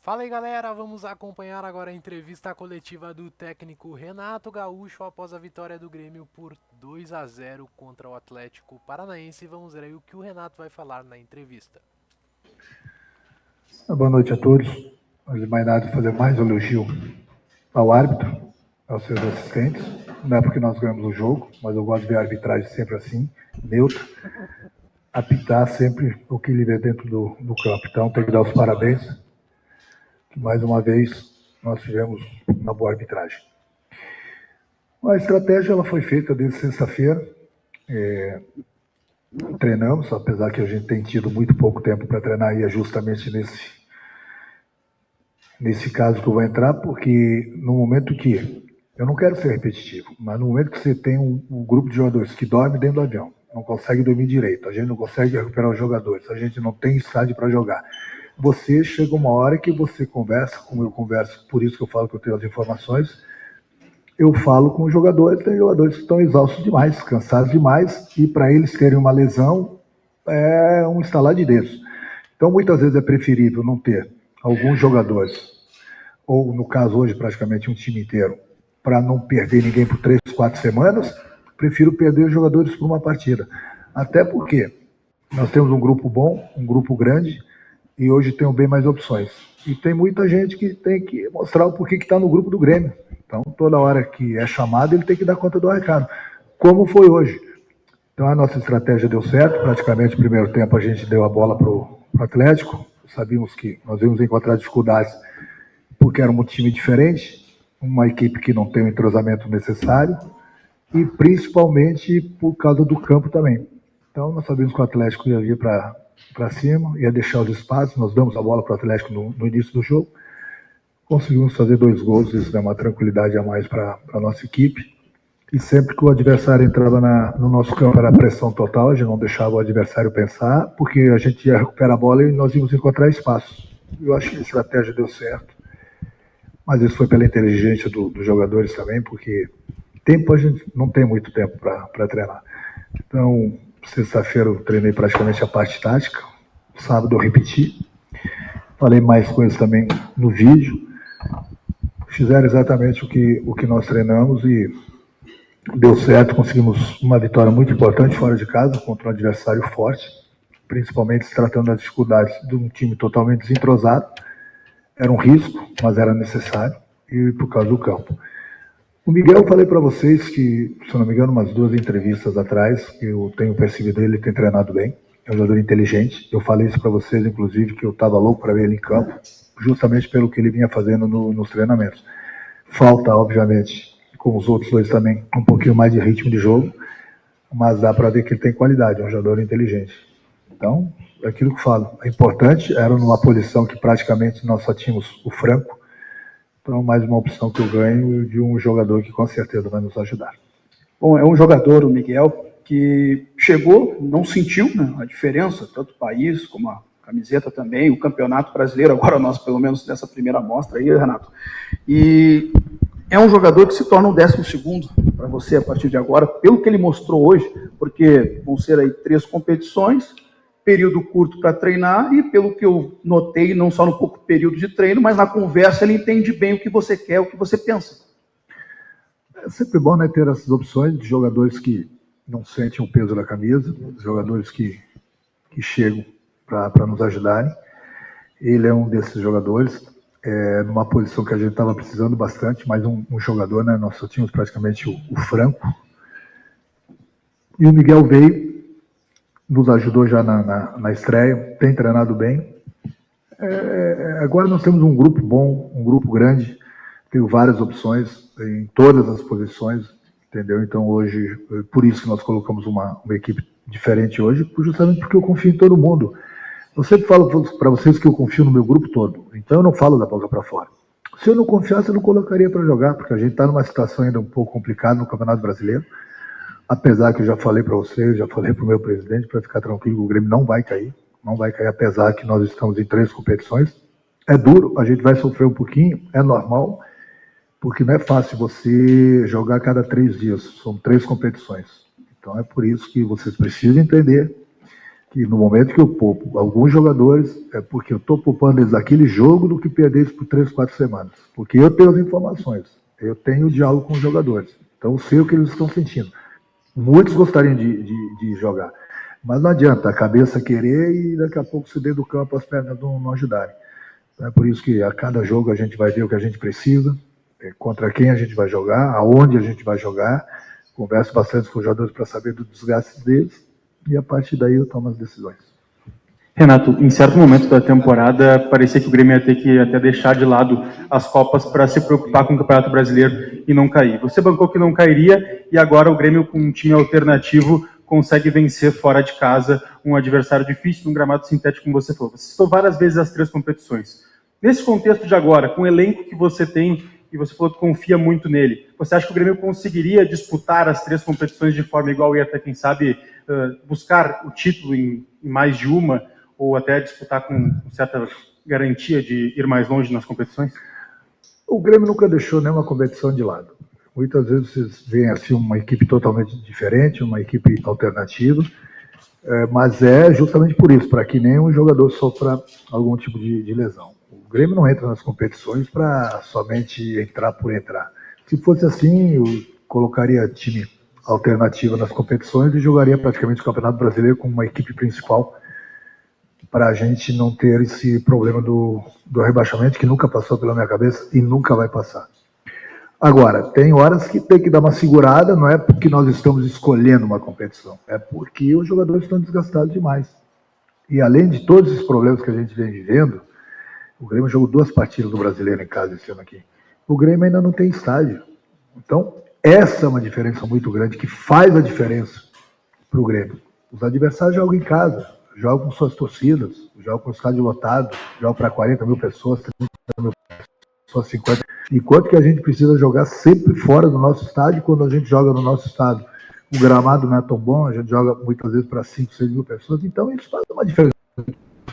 Fala aí galera, vamos acompanhar agora a entrevista coletiva do técnico Renato Gaúcho após a vitória do Grêmio por 2-0 contra o Atlético Paranaense. Vamos ver aí o que o Renato vai falar na entrevista. Boa noite a todos. Antes de mais nada, fazer mais um elogio ao árbitro, aos seus assistentes. Não é porque nós ganhamos o jogo, mas eu gosto de ver a arbitragem sempre assim, neutra, apitar sempre o que ele vê dentro do campo. Então, tem que dar os parabéns, que mais uma vez nós tivemos uma boa arbitragem. A estratégia ela foi feita desde sexta-feira. Treinamos, apesar que a gente tem tido muito pouco tempo para treinar, e é justamente nesse caso que eu vou entrar, porque no momento que, eu não quero ser repetitivo, mas no momento que você tem um grupo de jogadores que dorme dentro do avião, não consegue dormir direito, a gente não consegue recuperar os jogadores, a gente não tem estádio para jogar, você chega uma hora que você conversa, como eu converso, por isso que eu falo que eu tenho as informações, eu falo com os jogadores, tem jogadores que estão exaustos demais, cansados demais, e para eles terem uma lesão, é um estalar de dedos. Então, muitas vezes é preferível não ter alguns jogadores, ou no caso hoje praticamente um time inteiro, para não perder ninguém por 3, 4 semanas, prefiro perder os jogadores por uma partida. Até porque nós temos um grupo bom, um grupo grande, e hoje tem bem mais opções. E tem muita gente que tem que mostrar o porquê que está no grupo do Grêmio. Então, toda hora que é chamado, ele tem que dar conta do recado, como foi hoje. Então, a nossa estratégia deu certo. Praticamente, no primeiro tempo, a gente deu a bola para o Atlético. Sabíamos que nós íamos encontrar dificuldades, porque era um time diferente, uma equipe que não tem o entrosamento necessário, e principalmente por causa do campo também. Então, nós sabíamos que o Atlético ia vir para cima, ia deixar os espaços. Nós damos a bola para o Atlético no início do jogo. Conseguimos fazer 2 gols, isso dá uma tranquilidade a mais para a nossa equipe. E sempre que o adversário entrava no nosso campo era pressão total, a gente não deixava o adversário pensar, porque a gente ia recuperar a bola e nós íamos encontrar espaço. Eu acho que a estratégia deu certo, mas isso foi pela inteligência dos jogadores também, porque tempo a gente não tem muito tempo para treinar. Então, sexta-feira eu treinei praticamente a parte tática, sábado eu repeti, falei mais coisas também no vídeo, fizeram exatamente o que nós treinamos e deu certo, conseguimos uma vitória muito importante fora de casa contra um adversário forte, principalmente se tratando das dificuldades de um time totalmente desentrosado. Era um risco, mas era necessário, e por causa do campo. O Miguel, eu falei para vocês que, se não me engano, umas 2 entrevistas atrás, que eu tenho percebido ele tem treinado bem, é um jogador inteligente. Eu falei isso para vocês, inclusive, que eu estava louco para ver ele em campo, justamente pelo que ele vinha fazendo nos treinamentos. Falta, obviamente, como os outros 2 também, um pouquinho mais de ritmo de jogo, mas dá para ver que ele tem qualidade, é um jogador inteligente. Então, é aquilo que eu falo, é importante, era numa posição que praticamente nós só tínhamos o Franco, então mais uma opção que eu ganho de um jogador que com certeza vai nos ajudar. Bom, é um jogador, o Miguel, que chegou, não sentiu, né, a diferença, tanto o país como a camiseta também, o campeonato brasileiro, agora nós pelo menos nessa primeira amostra aí, Renato, e é um jogador que se torna o 12º para você a partir de agora, pelo que ele mostrou hoje, porque vão ser aí 3 competições, período curto para treinar, e pelo que eu notei, não só no pouco período de treino, mas na conversa ele entende bem o que você quer, o que você pensa. É sempre bom, né, ter essas opções de jogadores que não sentem o peso da camisa, jogadores que chegam para nos ajudarem. Ele é um desses jogadores, numa posição que a gente estava precisando bastante, mais um jogador, né? Nós só tínhamos praticamente o Franco. E o Miguel veio, nos ajudou já na estreia, tem treinado bem. Agora nós temos um grupo bom, um grupo grande, tenho várias opções em todas as posições, entendeu? Então hoje, por isso que nós colocamos uma equipe diferente hoje, justamente porque eu confio em todo mundo. Eu sempre falo para vocês que eu confio no meu grupo todo, então eu não falo da boca para fora. Se eu não confiasse, eu não colocaria para jogar, porque a gente está numa situação ainda um pouco complicada no Campeonato Brasileiro, apesar que eu já falei para vocês, já falei para o meu presidente, para ficar tranquilo, o Grêmio não vai cair, apesar que nós estamos em 3 competições. É duro, a gente vai sofrer um pouquinho, é normal, porque não é fácil você jogar a cada 3 dias, são 3 competições. Então é por isso que vocês precisam entender que no momento que eu poupo alguns jogadores, é porque eu estou poupando eles daquele jogo do que perder eles por 3, 4 semanas. Porque eu tenho as informações, eu tenho o diálogo com os jogadores, então eu sei o que eles estão sentindo. Muitos gostariam de jogar, mas não adianta a cabeça querer e daqui a pouco se dentro do campo as pernas não ajudarem. É por isso que a cada jogo a gente vai ver o que a gente precisa, contra quem a gente vai jogar, aonde a gente vai jogar, converso bastante com os jogadores para saber do desgaste deles, e a partir daí eu tomo as decisões. Renato, em certo momento da temporada, parecia que o Grêmio ia ter que até deixar de lado as Copas para se preocupar com o Campeonato Brasileiro e não cair. Você bancou que não cairia e agora o Grêmio, com um time alternativo, consegue vencer fora de casa um adversário difícil num gramado sintético, como você falou. Você citou várias vezes as 3 competições. Nesse contexto de agora, com o elenco que você tem, e você falou que confia muito nele, você acha que o Grêmio conseguiria disputar as 3 competições de forma igual e até, quem sabe, buscar o título em mais de uma, ou até disputar com certa garantia de ir mais longe nas competições? O Grêmio nunca deixou nenhuma competição de lado. Muitas vezes vocês veem assim uma equipe totalmente diferente, uma equipe alternativa, mas é justamente por isso, para que nenhum jogador sofra algum tipo de lesão. O Grêmio não entra nas competições para somente entrar por entrar. Se fosse assim, eu colocaria time alternativo nas competições e jogaria praticamente o Campeonato Brasileiro com uma equipe principal, para a gente não ter esse problema do rebaixamento, que nunca passou pela minha cabeça e nunca vai passar. Agora, tem horas que tem que dar uma segurada, não é porque nós estamos escolhendo uma competição, é porque os jogadores estão desgastados demais. E além de todos esses problemas que a gente vem vivendo, o Grêmio jogou 2 partidas do Brasileiro em casa esse ano aqui. O Grêmio ainda não tem estádio. Então, essa é uma diferença muito grande, que faz a diferença para o Grêmio. Os adversários jogam em casa, jogam com suas torcidas, jogam com o estádio lotado, jogam para 40 mil pessoas, 30 mil pessoas, 50. Enquanto que a gente precisa jogar sempre fora do nosso estádio, quando a gente joga no nosso estádio, o gramado não é tão bom, a gente joga muitas vezes para 5, 6 mil pessoas, então isso faz uma diferença.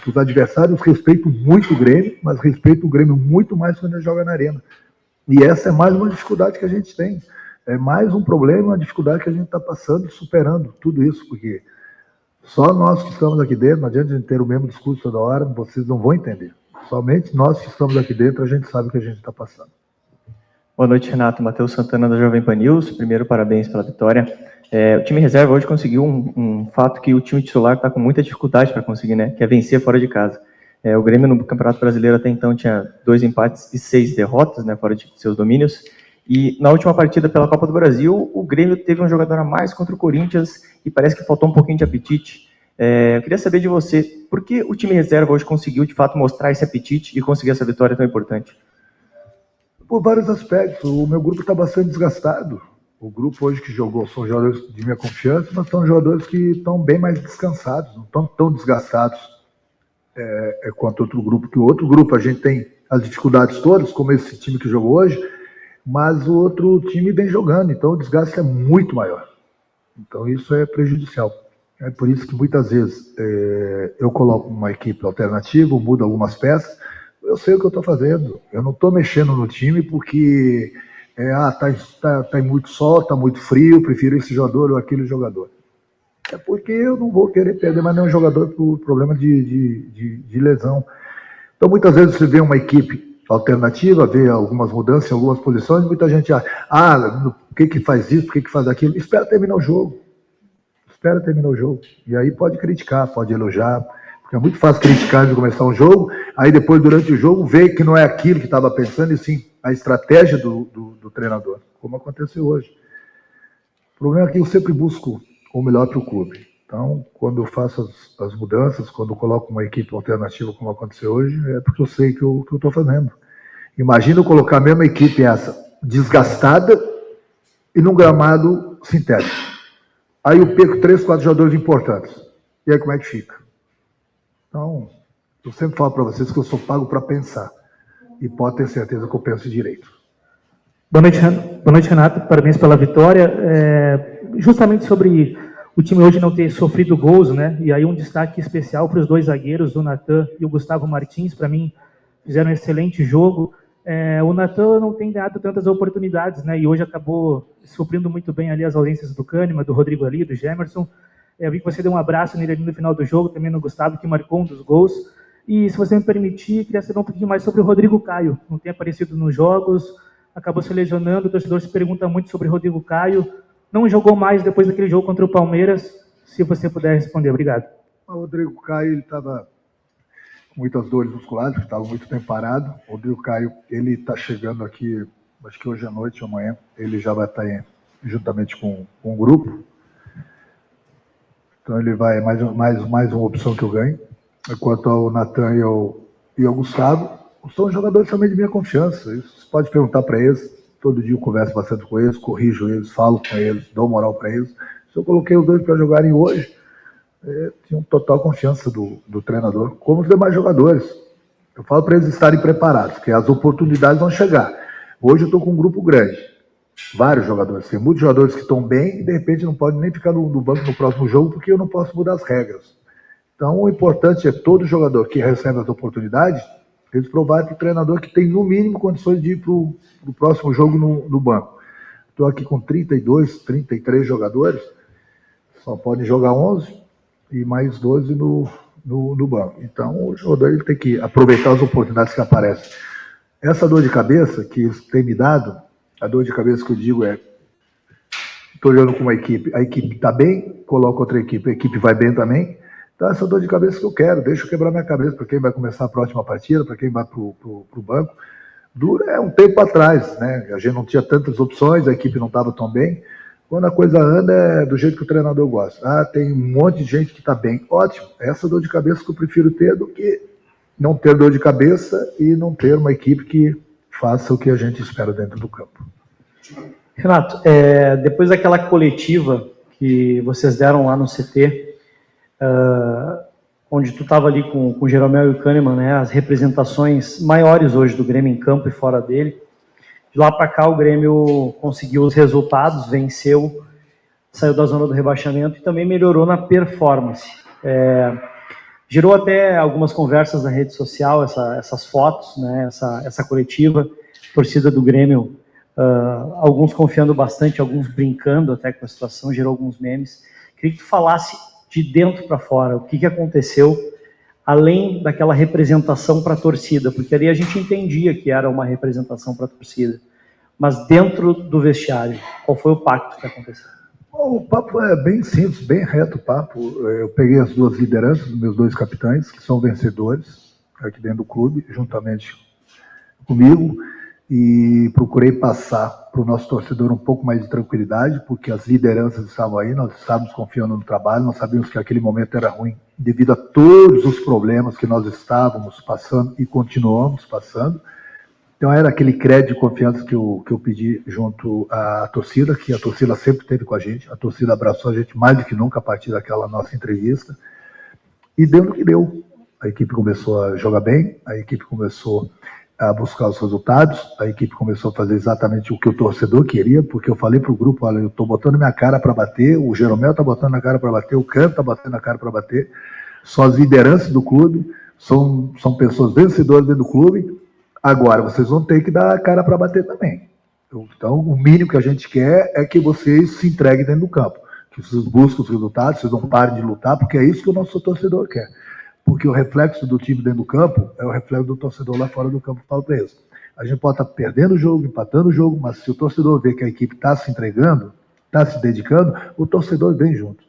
Os adversários respeitam muito o Grêmio, mas respeitam o Grêmio muito mais quando ele joga na arena. E essa é mais uma dificuldade que a gente tem. É mais um problema, uma dificuldade que a gente está passando e superando tudo isso, porque só nós que estamos aqui dentro, não adianta a gente ter o mesmo discurso toda hora, vocês não vão entender. Somente nós que estamos aqui dentro, a gente sabe o que a gente está passando. Boa noite, Renato. Matheus Santana, da Jovem Pan News. Primeiro, parabéns pela vitória. O time reserva hoje conseguiu um fato que o time titular está com muita dificuldade para conseguir, né? Que é vencer fora de casa. O Grêmio no Campeonato Brasileiro até então tinha 2 empates e 6 derrotas, né? Fora de seus domínios. E na última partida pela Copa do Brasil, o Grêmio teve um jogador a mais contra o Corinthians e parece que faltou um pouquinho de apetite. Eu queria saber de você, por que o time reserva hoje conseguiu, de fato, mostrar esse apetite e conseguir essa vitória tão importante? Por vários aspectos. O meu grupo está bastante desgastado. O grupo hoje que jogou são jogadores de minha confiança, mas são jogadores que estão bem mais descansados, não estão tão desgastados quanto outro grupo. Que o outro grupo a gente tem as dificuldades todas, como esse time que jogou hoje, mas o outro time vem jogando, então o desgaste é muito maior. Então isso é prejudicial. É por isso que muitas vezes eu coloco uma equipe alternativa, mudo algumas peças, eu sei o que eu estou fazendo. Eu não estou mexendo no time porque tá muito sol, tá muito frio, prefiro esse jogador ou aquele jogador. É porque eu não vou querer perder mais nenhum jogador por problema de lesão. Então muitas vezes você vê uma equipe alternativa, vê algumas mudanças em algumas posições, muita gente acha, por que faz isso, por que faz aquilo? Espera terminar o jogo. E aí pode criticar, pode elogiar, porque é muito fácil criticar antes de começar um jogo, aí depois, durante o jogo, vê que não é aquilo que estava pensando, e sim a estratégia do treinador, como aconteceu hoje. O problema é que eu sempre busco o melhor para o clube. Então, quando eu faço as mudanças, quando eu coloco uma equipe alternativa, como aconteceu hoje, é porque eu sei que eu estou fazendo. Imagina eu colocar a mesma equipe essa, desgastada, e num gramado sintético. Aí eu perco 3, 4 jogadores importantes. E aí como é que fica? Então, eu sempre falo para vocês que eu sou pago para pensar. E pode ter certeza que eu penso direito. Boa noite, Renato. Parabéns pela vitória. Justamente sobre o time hoje não ter sofrido gols, né? E aí um destaque especial para os 2 zagueiros, o Natan e o Gustavo Martins. Para mim, fizeram um excelente jogo. O Natan não tem dado tantas oportunidades, né? E hoje acabou suprindo muito bem ali as ausências do Kahneman, do Rodrigo Ali, do Gemerson. Eu vi que você deu um abraço nele ali no final do jogo, também no Gustavo, que marcou um dos gols. E, se você me permitir, queria saber um pouquinho mais sobre o Rodrigo Caio. Não tem aparecido nos jogos, acabou se lesionando, o torcedor se pergunta muito sobre o Rodrigo Caio. Não jogou mais depois daquele jogo contra o Palmeiras. Se você puder responder, obrigado. O Rodrigo Caio, ele estava com muitas dores musculares, estava muito tempo parado. O Rodrigo Caio, ele está chegando aqui, acho que hoje à noite ou amanhã, ele já vai estar juntamente com um grupo. Então ele vai, mais uma opção que eu ganho. Quanto ao Natan e ao Gustavo, são jogadores também de minha confiança. Você pode perguntar para eles, todo dia eu converso bastante com eles, corrijo eles, falo com eles, dou moral para eles. Se eu coloquei os dois para jogarem hoje, tinha total confiança do treinador, como os demais jogadores. Eu falo para eles estarem preparados, porque as oportunidades vão chegar. Hoje eu estou com um grupo grande, vários jogadores. Tem muitos jogadores que estão bem e de repente não podem nem ficar no banco no próximo jogo, porque eu não posso mudar as regras. Então o importante é todo jogador que recebe as oportunidades, eles provarem para o treinador que tem no mínimo condições de ir para o próximo jogo no banco. Estou aqui com 32, 33 jogadores, só podem jogar 11 e mais 12 no banco. Então o jogador ele tem que aproveitar as oportunidades que aparecem. Essa dor de cabeça que eles têm me dado, a dor de cabeça que eu digo estou olhando com uma equipe, a equipe está bem, coloco outra equipe, a equipe vai bem também. Então essa dor de cabeça que eu quero, deixa eu quebrar minha cabeça para quem vai começar a próxima partida, para quem vai para o banco. Dura um tempo atrás, né? A gente não tinha tantas opções, a equipe não estava tão bem. Quando a coisa anda é do jeito que o treinador gosta. Tem um monte de gente que está bem. Ótimo, essa dor de cabeça que eu prefiro ter do que não ter dor de cabeça e não ter uma equipe que faça o que a gente espera dentro do campo. Renato, depois daquela coletiva que vocês deram lá no CT, onde tu estava ali com o Jeromel e o Kahneman, né, as representações maiores hoje do Grêmio em campo e fora dele. De lá para cá o Grêmio conseguiu os resultados, venceu, saiu da zona do rebaixamento e também melhorou na performance. Gerou até algumas conversas na rede social, essas fotos, né, essa coletiva, torcida do Grêmio, alguns confiando bastante, alguns brincando até com a situação, gerou alguns memes. Queria que tu falasse de dentro para fora, o que aconteceu, além daquela representação para a torcida, porque ali a gente entendia que era uma representação para a torcida, mas dentro do vestiário, qual foi o pacto que aconteceu? O papo é bem simples, bem reto o papo. Eu peguei as duas lideranças, dos meus dois capitães, que são vencedores aqui dentro do clube, juntamente comigo, e procurei passar para o nosso torcedor um pouco mais de tranquilidade, porque as lideranças estavam aí, nós estávamos confiando no trabalho, nós sabíamos que aquele momento era ruim, devido a todos os problemas que nós estávamos passando e continuamos passando. Então era aquele crédito de confiança que eu pedi junto à torcida, que a torcida sempre esteve com a gente, a torcida abraçou a gente mais do que nunca a partir daquela nossa entrevista, e deu no que deu. A equipe começou a jogar bem, a equipe começou a buscar os resultados, a equipe começou a fazer exatamente o que o torcedor queria, porque eu falei para o grupo, olha, eu estou botando minha cara para bater, o Jeromel está botando a cara para bater, o Canto está botando a cara para bater, são as lideranças do clube, são pessoas vencedoras dentro do clube, agora vocês vão ter que dar a cara para bater também. Então, o mínimo que a gente quer é que vocês se entreguem dentro do campo, que vocês busquem os resultados, vocês não parem de lutar, porque é isso que o nosso torcedor quer. Porque o reflexo do time dentro do campo é o reflexo do torcedor lá fora do campo. Eu falo para eles, a gente pode estar perdendo o jogo, empatando o jogo, mas se o torcedor vê que a equipe está se entregando, está se dedicando, o torcedor vem junto.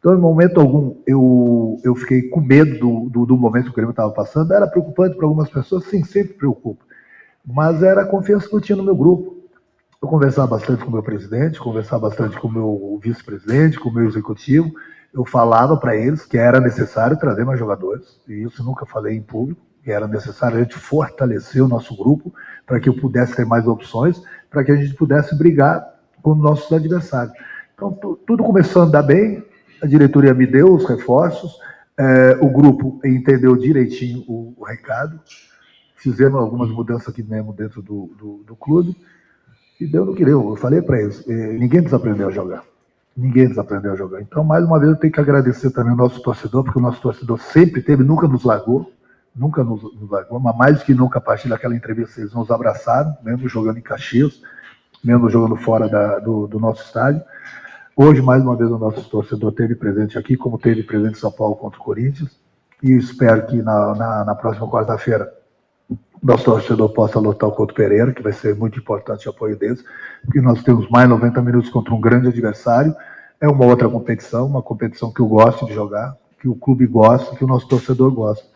Então, em momento algum, eu fiquei com medo do momento que o Grêmio estava passando. Era preocupante para algumas pessoas, sim, sempre preocupa. Mas era a confiança que eu tinha no meu grupo. Eu conversava bastante com o meu presidente, conversava bastante com o meu vice-presidente, com o meu executivo. Eu falava para eles que era necessário trazer mais jogadores, e isso nunca falei em público, que era necessário a gente fortalecer o nosso grupo para que eu pudesse ter mais opções, para que a gente pudesse brigar com os nossos adversários. Então, tudo começou a andar bem, a diretoria me deu os reforços, o grupo entendeu direitinho o recado, fizemos algumas mudanças aqui mesmo dentro do clube, e deu no que deu. Eu falei para eles, ninguém desaprendeu a jogar. Ninguém desaprendeu a jogar. Então, mais uma vez, eu tenho que agradecer também ao nosso torcedor, porque o nosso torcedor sempre teve, nunca nos largou, mas mais do que nunca, a partir daquela entrevista, eles nos abraçaram, mesmo jogando em Caxias, mesmo jogando fora do nosso estádio. Hoje, mais uma vez, o nosso torcedor esteve presente aqui, como teve presente em São Paulo contra o Corinthians, e espero que na próxima quarta-feira nosso torcedor possa lotar o Couto Pereira, que vai ser muito importante o apoio deles, porque nós temos mais 90 minutos contra um grande adversário. É uma outra competição, uma competição que eu gosto de jogar, que o clube gosta, que o nosso torcedor gosta.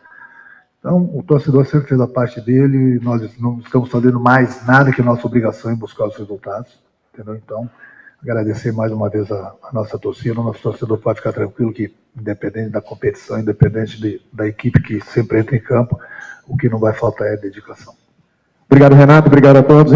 Então, o torcedor sempre fez a parte dele, nós não estamos fazendo mais nada que a nossa obrigação em buscar os resultados, entendeu? Então, agradecer mais uma vez a nossa torcida. O nosso torcedor pode ficar tranquilo que, independente da competição, independente da equipe que sempre entra em campo, o que não vai faltar é dedicação. Obrigado, Renato. Obrigado a todos.